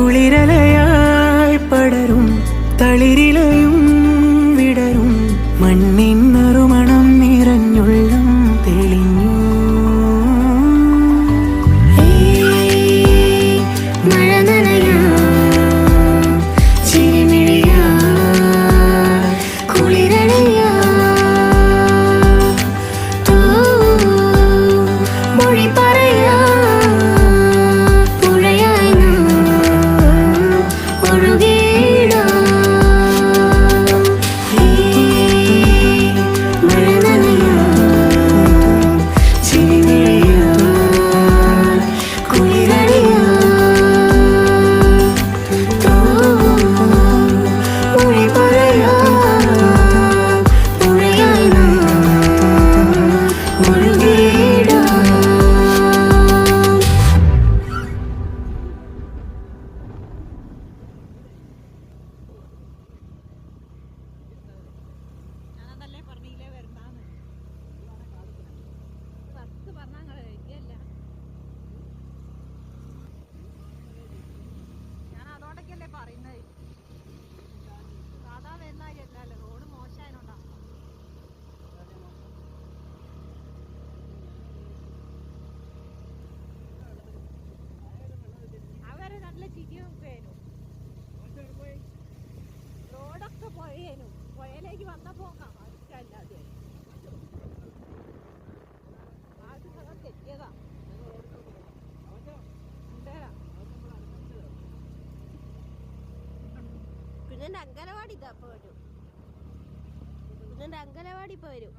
കുളിരലയായി പടരും തളിരിലയും വിടരും മണ്ണിൻ നറുമണം നിറഞ്ഞുള്ളം തെളിഞ്ഞു. റോഡൊക്കെ പുഴയേനു പുഴയിലേക്ക് വന്നപ്പോ അല്ലാതെ തെറ്റിയതാ. പിന്നെ അങ്കലവാടി ഇതാ ഇപ്പൊ വരും. പിന്നെ അങ്കലവാടി ഇപ്പൊ വരും.